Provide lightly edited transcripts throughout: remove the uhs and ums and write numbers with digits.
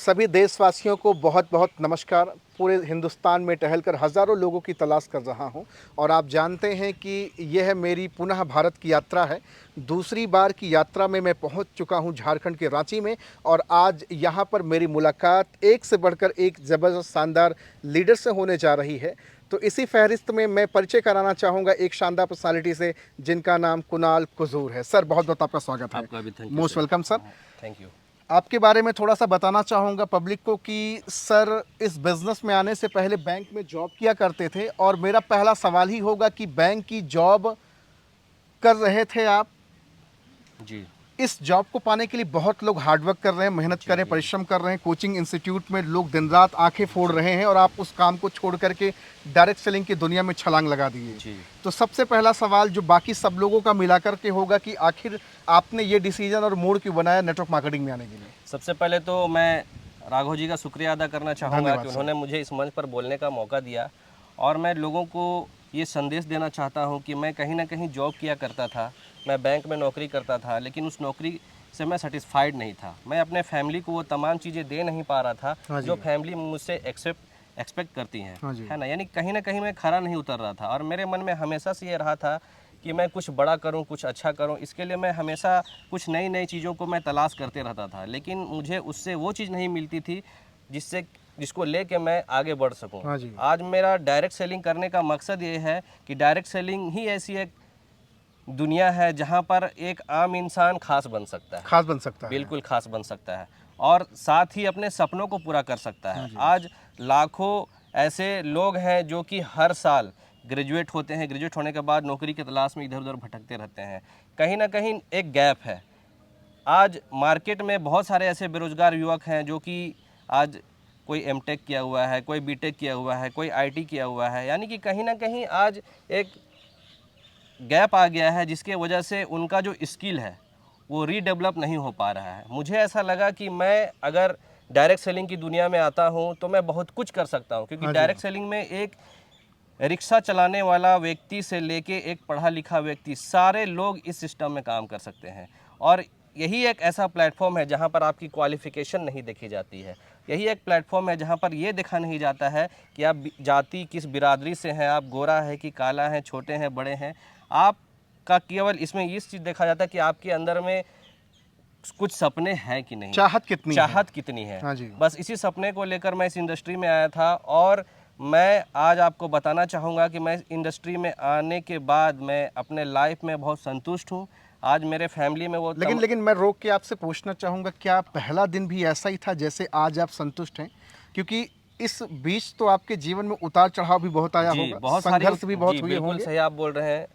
सभी देशवासियों को बहुत बहुत नमस्कार। पूरे हिंदुस्तान में टहलकर हज़ारों लोगों की तलाश कर रहा हूं और आप जानते हैं कि यह मेरी पुनः भारत की यात्रा है। दूसरी बार की यात्रा में मैं पहुंच चुका हूं झारखंड के रांची में और आज यहां पर मेरी मुलाकात एक से बढ़कर एक ज़बरदस्त शानदार लीडर से होने जा रही है। तो इसी फहरिस्त में मैं परिचय कराना चाहूँगा एक शानदार पर्सनालिटी से जिनका नाम कुणाल कुजूर है। सर बहुत बहुत आपका स्वागत है। आपका भी thank you most welcome sir. Thank you. आपके बारे में थोड़ा सा बताना चाहूँगा पब्लिक को कि सर इस बिज़नेस में आने से पहले बैंक में जॉब किया करते थे और मेरा पहला सवाल ही होगा कि बैंक की जॉब कर रहे थे आप। जी इस जॉब को पाने के लिए बहुत लोग हार्डवर्क कर रहे हैं, मेहनत कर रहे हैं, परिश्रम कर रहे हैं। कोचिंग इंस्टीट्यूट में लोग दिन रात आंखें फोड़ रहे हैं और आप उस काम को छोड़ करके डायरेक्ट सेलिंग की दुनिया में छलांग लगा दिए। तो सबसे पहला सवाल जो बाकी सब लोगों का मिला करके होगा कि आखिर आपने ये डिसीजन और मोड़ क्यों बनाया नेटवर्क मार्केटिंग में आने के लिए? सबसे पहले तो मैं राघव जी का शुक्रिया अदा करना चाहूँगा धन्यवाद कि सर। उन्होंने मुझे इस मंच पर बोलने का मौका दिया। और मैं लोगों को ये संदेश देना चाहता हूँ कि मैं कहीं ना कहीं जॉब किया करता था, मैं बैंक में नौकरी करता था, लेकिन उस नौकरी से मैं सेटिस्फाइड नहीं था। मैं अपने फैमिली को वो तमाम चीज़ें दे नहीं पा रहा था हाँ जो जी। फैमिली मुझसे एक्सपेक्ट करती हैं, हाँ जी। है ना। यानी कहीं ना कहीं मैं खरा नहीं उतर रहा था और मेरे मन में हमेशा से ये रहा था कि मैं कुछ बड़ा करूं, कुछ अच्छा करूं। इसके लिए मैं हमेशा कुछ नई नई चीज़ों को मैं तलाश करते रहता था, लेकिन मुझे उससे वो चीज़ नहीं मिलती थी जिसको लेके मैं आगे बढ़ सकूं। हाँ जी। आज मेरा डायरेक्ट सेलिंग करने का मकसद ये है कि डायरेक्ट सेलिंग ही ऐसी एक दुनिया है जहां पर एक आम इंसान खास बन सकता है, खास बन सकता है। बिल्कुल खास बन सकता है और साथ ही अपने सपनों को पूरा कर सकता है। आज लाखों ऐसे लोग हैं जो कि हर साल ग्रेजुएट होते हैं, ग्रेजुएट होने के बाद नौकरी की तलाश में इधर उधर भटकते रहते हैं। कहीं ना कहीं एक गैप है। आज मार्केट में बहुत सारे ऐसे बेरोजगार युवक हैं जो कि आज कोई एमटेक किया हुआ है, कोई बीटेक किया हुआ है, कोई आईटी किया हुआ है। यानी कि कहीं ना कहीं आज एक गैप आ गया है जिसके वजह से उनका जो स्किल है वो रीडेवलप नहीं हो पा रहा है। मुझे ऐसा लगा कि मैं अगर डायरेक्ट सेलिंग की दुनिया में आता हूं तो मैं बहुत कुछ कर सकता हूं, क्योंकि डायरेक्ट सेलिंग में एक रिक्शा चलाने वाला व्यक्ति से लेके एक पढ़ा लिखा व्यक्ति, सारे लोग इस सिस्टम में काम कर सकते हैं। और यही एक ऐसा प्लेटफॉर्म है जहां पर आपकी क्वालिफिकेशन नहीं देखी जाती है। यही एक प्लेटफॉर्म है जहां पर ये देखा नहीं जाता है कि आप जाति किस बिरादरी से हैं, आप गोरा है कि काला है, छोटे हैं बड़े हैं। आपका केवल इसमें इस चीज़ देखा जाता है कि आपके अंदर में कुछ सपने हैं कि नहीं, चाहत कितनी है। हाँ जी। बस इसी सपने को लेकर मैं इस इंडस्ट्री में आया था और मैं आज आपको बताना चाहूँगा कि मैं इस इंडस्ट्री में आने के बाद मैं अपने लाइफ में बहुत संतुष्ट हूँ। आज मेरे फैमिली में वो लेकिन मैं रोक के आपसे पूछना चाहूँगा, क्या पहला दिन भी ऐसा ही था जैसे आज आप संतुष्ट हैं? क्योंकि इस बीच तो आपके जीवन में उतार चढ़ाव भी बहुत आया होगा, बहुत संघर्ष भी बहुत जी हुए बिल्कुल होंगे। सही आप बोल रहे हैं।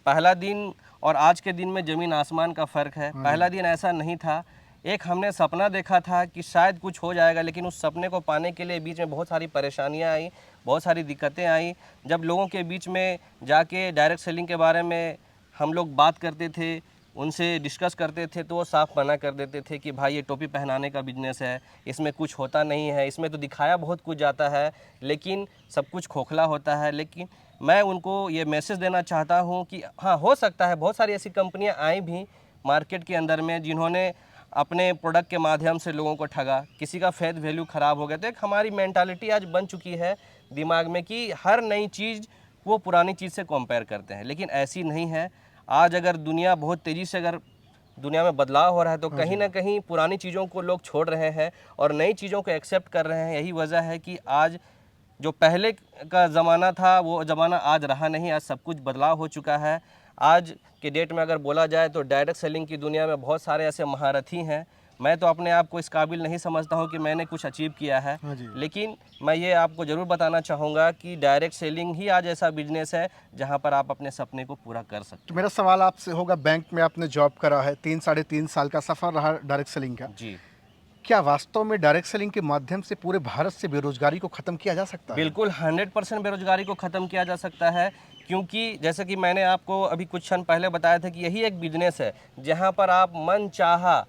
पहला दिन और आज के दिन में ज़मीन आसमान का फ़र्क है। पहला दिन ऐसा नहीं था। एक हमने सपना देखा था कि शायद कुछ हो जाएगा, लेकिन उस सपने को पाने के लिए बीच में बहुत सारी परेशानियां आई, बहुत सारी दिक्कतें आई। जब लोगों के बीच में जाके डायरेक्ट सेलिंग के बारे में हम लोग बात करते थे, उनसे डिस्कस करते थे, तो वो साफ मना कर देते थे कि भाई ये टोपी पहनाने का बिजनेस है, इसमें कुछ होता नहीं है, इसमें तो दिखाया बहुत कुछ जाता है लेकिन सब कुछ खोखला होता है। लेकिन मैं उनको ये मैसेज देना चाहता हूँ कि हाँ, हो सकता है। बहुत सारी ऐसी कंपनियाँ आई भी मार्केट के अंदर में जिन्होंने अपने प्रोडक्ट के माध्यम से लोगों को ठगा, किसी का फेथ वैल्यू ख़राब हो गया। तो एक हमारी मेंटालिटी आज बन चुकी है दिमाग में कि हर नई चीज़ वो पुरानी चीज़ से कंपेयर करते हैं, लेकिन ऐसी नहीं है। आज अगर दुनिया बहुत तेज़ी से अगर दुनिया में बदलाव हो रहा है तो कहीं ना कहीं पुरानी चीज़ों को लोग छोड़ रहे हैं और नई चीज़ों को एक्सेप्ट कर रहे हैं। यही वजह है कि आज जो पहले का ज़माना था वो ज़माना आज रहा नहीं। आज सब कुछ बदलाव हो चुका है। आज के डेट में अगर बोला जाए तो डायरेक्ट सेलिंग की दुनिया में बहुत सारे ऐसे महारथी हैं। मैं तो अपने आप को इस काबिल नहीं समझता हूं कि मैंने कुछ अचीव किया है, लेकिन मैं ये आपको ज़रूर बताना चाहूँगा कि डायरेक्ट सेलिंग ही आज ऐसा बिजनेस है जहां पर आप अपने सपने को पूरा कर सकते हैं। तो मेरा सवाल आपसे होगा, बैंक में आपने जॉब करा है, 3 साढ़े 3 साल का सफ़र रहा डायरेक्ट सेलिंग का। जी क्या वास्तव में डायरेक्ट सेलिंग के माध्यम से पूरे भारत से बेरोजगारी को खत्म किया जा सकता है? बिल्कुल 100% बेरोजगारी को ख़त्म किया जा सकता है, क्योंकि जैसे कि मैंने आपको अभी कुछ क्षण पहले बताया था कि यही एक बिजनेस है जहां पर आप मन चाहा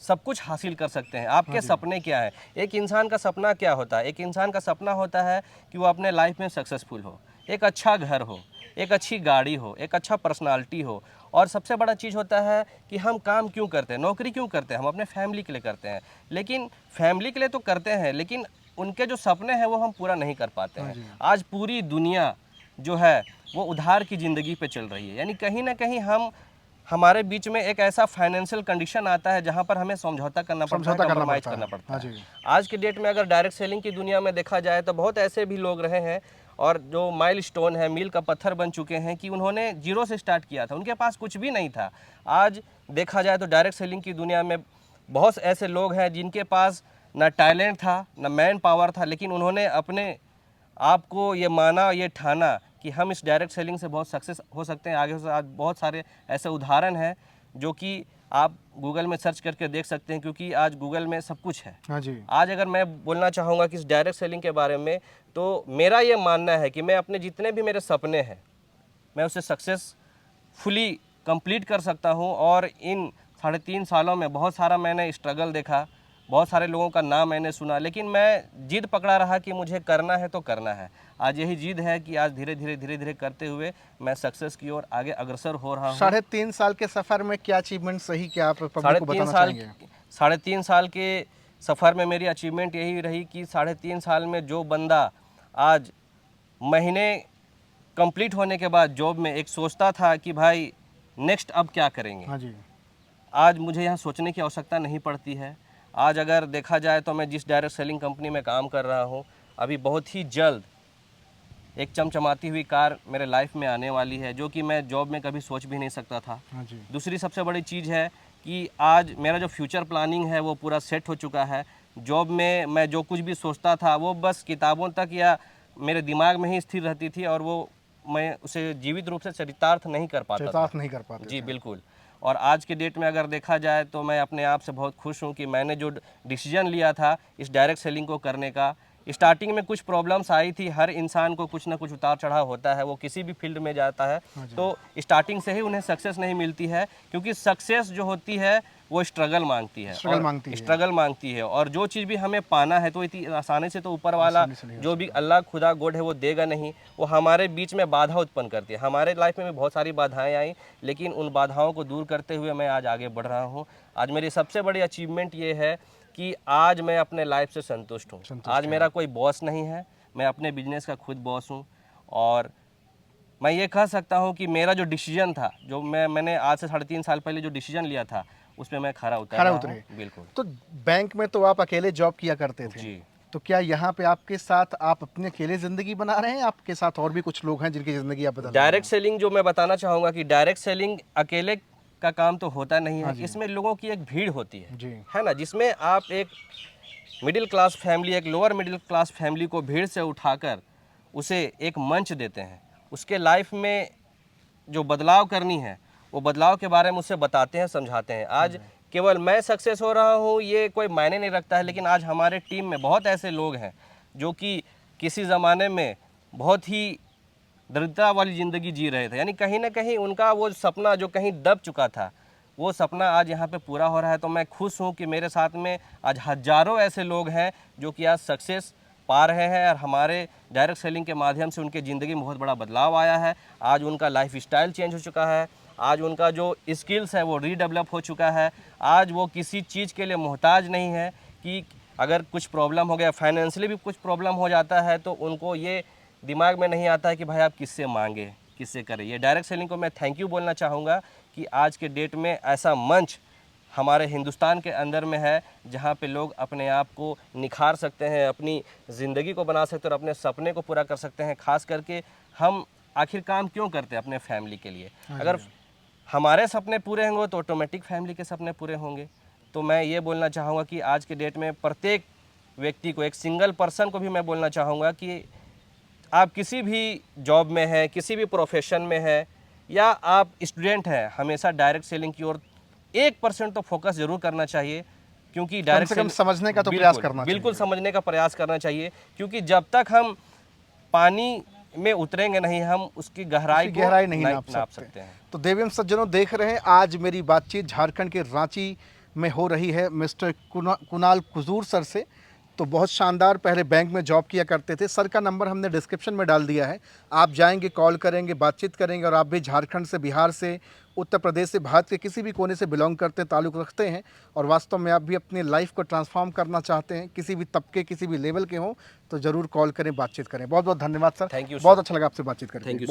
सब कुछ हासिल कर सकते हैं। आपके सपने क्या है? एक इंसान का सपना क्या होता है? एक इंसान का सपना होता है कि वो अपने लाइफ में सक्सेसफुल हो, एक अच्छा घर हो, एक अच्छी गाड़ी हो, एक अच्छा पर्सनालिटी हो और सबसे बड़ा चीज़ होता है कि हम काम क्यों करते हैं, नौकरी क्यों करते हैं, हम अपने फैमिली के लिए करते हैं। लेकिन फैमिली के लिए तो करते हैं, लेकिन उनके जो सपने हैं वो हम पूरा नहीं कर पाते हैं। आज पूरी दुनिया जो है वो उधार की ज़िंदगी पे चल रही है, यानी कहीं ना कहीं हमारे बीच में एक ऐसा फाइनेंशियल कंडीशन आता है जहां पर हमें समझौता करना पड़ता है, कॉम्प्रोमाइज़ करना पड़ता है। आज के डेट में अगर डायरेक्ट सेलिंग की दुनिया में देखा जाए तो बहुत ऐसे भी लोग रहे हैं और जो माइलस्टोन है, मील का पत्थर बन चुके हैं कि उन्होंने जीरो से स्टार्ट किया था, उनके पास कुछ भी नहीं था। आज देखा जाए तो डायरेक्ट सेलिंग की दुनिया में बहुत ऐसे लोग हैं जिनके पास ना टैलेंट था, ना मैन पावर था, लेकिन उन्होंने अपने आपको ये माना, ये ठाना कि हम इस डायरेक्ट सेलिंग से बहुत सक्सेस हो सकते हैं आगे से। आज बहुत सारे ऐसे उदाहरण हैं जो कि आप गूगल में सर्च करके देख सकते हैं, क्योंकि आज गूगल में सब कुछ है। हाँ जी। आज अगर मैं बोलना चाहूँगा कि इस डायरेक्ट सेलिंग के बारे में, तो मेरा ये मानना है कि मैं अपने जितने भी मेरे सपने हैं मैं उसे सक्सेसफुली कंप्लीट कर सकता हूँ। और इन 3.5 सालों में बहुत सारा मैंने स्ट्रगल देखा, बहुत सारे लोगों का नाम मैंने सुना, लेकिन मैं जिद पकड़ा रहा कि मुझे करना है तो करना है। आज यही जिद है कि आज धीरे धीरे करते हुए मैं सक्सेस की ओर आगे अग्रसर हो रहा हूँ। 3.5 साल के सफ़र में क्या अचीवमेंट सही क्या आप पब्लिक को बताना चाहेंगे? 3.5 साल के सफ़र में मेरी अचीवमेंट यही रही कि 3.5 साल में जो बंदा आज महीने कंप्लीट होने के बाद जॉब में एक सोचता था कि भाई नेक्स्ट अब क्या करेंगे, हाँ जी। आज मुझे यहाँ सोचने की आवश्यकता नहीं पड़ती है। आज अगर देखा जाए तो मैं जिस डायरेक्ट सेलिंग कंपनी में काम कर रहा हूँ, अभी बहुत ही जल्द एक चमचमाती हुई कार मेरे लाइफ में आने वाली है, जो कि मैं जॉब में कभी सोच भी नहीं सकता था। हाँ जी। दूसरी सबसे बड़ी चीज़ है कि आज मेरा जो फ्यूचर प्लानिंग है वो पूरा सेट हो चुका है। जॉब में मैं जो कुछ भी सोचता था वो बस किताबों तक या मेरे दिमाग में ही स्थिर रहती थी, और वो मैं उसे जीवित रूप से चरितार्थ नहीं कर पाता था। चरितार्थ नहीं कर पाते जी थे। बिल्कुल। और आज के डेट में अगर देखा जाए तो मैं अपने आप से बहुत खुश हूँ कि मैंने जो डिसीजन लिया था इस डायरेक्ट सेलिंग को करने का। स्टार्टिंग में कुछ प्रॉब्लम्स आई थी, हर इंसान को कुछ ना कुछ उतार चढ़ाव होता है, वो किसी भी फील्ड में जाता है तो स्टार्टिंग से ही उन्हें सक्सेस नहीं मिलती है, क्योंकि सक्सेस जो होती है वो स्ट्रगल मांगती है। स्ट्रगल मांगती है, और जो चीज़ भी हमें पाना है तो इतनी आसानी से तो ऊपर वाला जो भी अल्लाह खुदा गॉड है वो देगा नहीं, वो हमारे बीच में बाधा उत्पन्न करती है। हमारे लाइफ में भी बहुत सारी बाधाएं आई, लेकिन उन बाधाओं को दूर करते हुए मैं आज आगे बढ़ रहा हूँ। आज मेरी सबसे बड़ी अचीवमेंट ये है कि आज मैं अपने लाइफ से संतुष्ट हूँ। आज मेरा कोई बॉस नहीं है, मैं अपने बिजनेस का खुद बॉस हूँ। और मैं ये कह सकता हूँ कि मेरा जो डिसीजन था, जो मैंने आज से 3.5 साल पहले जो डिसीजन लिया था उसमें मैं खरा उतरे। बिल्कुल। तो बैंक में तो आप अकेले जॉब किया करते थे जी। तो क्या यहाँ पे आपके साथ आप अपने अकेले ज़िंदगी बना रहे हैं, आपके साथ और भी कुछ लोग हैं जिनकी ज़िंदगी आप बदल रहे हैं? डायरेक्ट सेलिंग जो मैं बताना चाहूँगा कि डायरेक्ट सेलिंग अकेले का काम तो होता नहीं है, इसमें लोगों की एक भीड़ होती है ना, जिसमें आप एक मिडिल क्लास फैमिली, एक लोअर मिडिल क्लास फैमिली को भीड़ से उठाकर उसे एक मंच देते हैं, उसके लाइफ में जो बदलाव करनी है वो बदलाव के बारे में उसे बताते हैं, समझाते हैं। आज केवल मैं सक्सेस हो रहा हूँ ये कोई मायने नहीं रखता है, लेकिन आज हमारे टीम में बहुत ऐसे लोग हैं जो कि किसी ज़माने में बहुत ही दरिद्रता वाली ज़िंदगी जी रहे थे, यानी कहीं ना कहीं उनका वो सपना जो कहीं दब चुका था वो सपना आज यहाँ पे पूरा हो रहा है। तो मैं खुश हूँ कि मेरे साथ में आज हज़ारों ऐसे लोग हैं जो कि आज सक्सेस पा रहे हैं, और हमारे डायरेक्ट सेलिंग के माध्यम से उनके ज़िंदगी में बहुत बड़ा बदलाव आया है। आज उनका लाइफ स्टाइल चेंज हो चुका है, आज उनका जो स्किल्स है वो रीडेवलप हो चुका है। आज वो किसी चीज़ के लिए मोहताज नहीं है कि अगर कुछ प्रॉब्लम हो गया, फाइनेंशियली भी कुछ प्रॉब्लम हो जाता है तो उनको ये दिमाग में नहीं आता है कि भाई आप किससे मांगे, किससे करें। ये डायरेक्ट सेलिंग को मैं थैंक यू बोलना चाहूँगा कि आज के डेट में ऐसा मंच हमारे हिंदुस्तान के अंदर में है जहाँ पे लोग अपने आप को निखार सकते हैं, अपनी ज़िंदगी को बना सकते हैं और अपने सपने को पूरा कर सकते हैं। खास करके हम आखिर काम क्यों करते हैं? अपने फैमिली के लिए। अगर हमारे सपने पूरे होंगे तो ऑटोमेटिक फैमिली के सपने पूरे होंगे। तो मैं ये बोलना चाहूँगा कि आज के डेट में प्रत्येक व्यक्ति को, एक सिंगल पर्सन को भी मैं बोलना चाहूँगा कि आप किसी भी जॉब में हैं, किसी भी प्रोफेशन में हैं, या आप स्टूडेंट हैं, हमेशा डायरेक्ट सेलिंग की ओर 1% तो फोकस जरूर करना चाहिए, क्योंकि डायरेक्ट कम से कम समझने का तो प्रयास करना चाहिए। बिल्कुल समझने का प्रयास करना चाहिए, क्योंकि जब तक हम पानी में उतरेंगे नहीं, हम उसकी गहराई नहीं नाप सकते हैं। तो देवीम सज्जनों, देख रहे हैं आज मेरी बातचीत झारखंड के रांची में हो रही है मिस्टर कुणाल कुजूर सर से। तो बहुत शानदार, पहले बैंक में जॉब किया करते थे। सर का नंबर हमने डिस्क्रिप्शन में डाल दिया है, आप जाएंगे, कॉल करेंगे, बातचीत करेंगे। और आप भी झारखंड से, बिहार से, उत्तर प्रदेश से, भारत के किसी भी कोने से बिलोंग करते, ताल्लुक़ रखते हैं और वास्तव में आप भी अपनी लाइफ को ट्रांसफॉर्म करना चाहते हैं, किसी भी तबके, किसी भी लेवल के हों, तो ज़रूर कॉल करें, बातचीत करें। बहुत बहुत धन्यवाद सर, थैंक यू बहुत अच्छा लगा आपसे बातचीत करके। Thank you.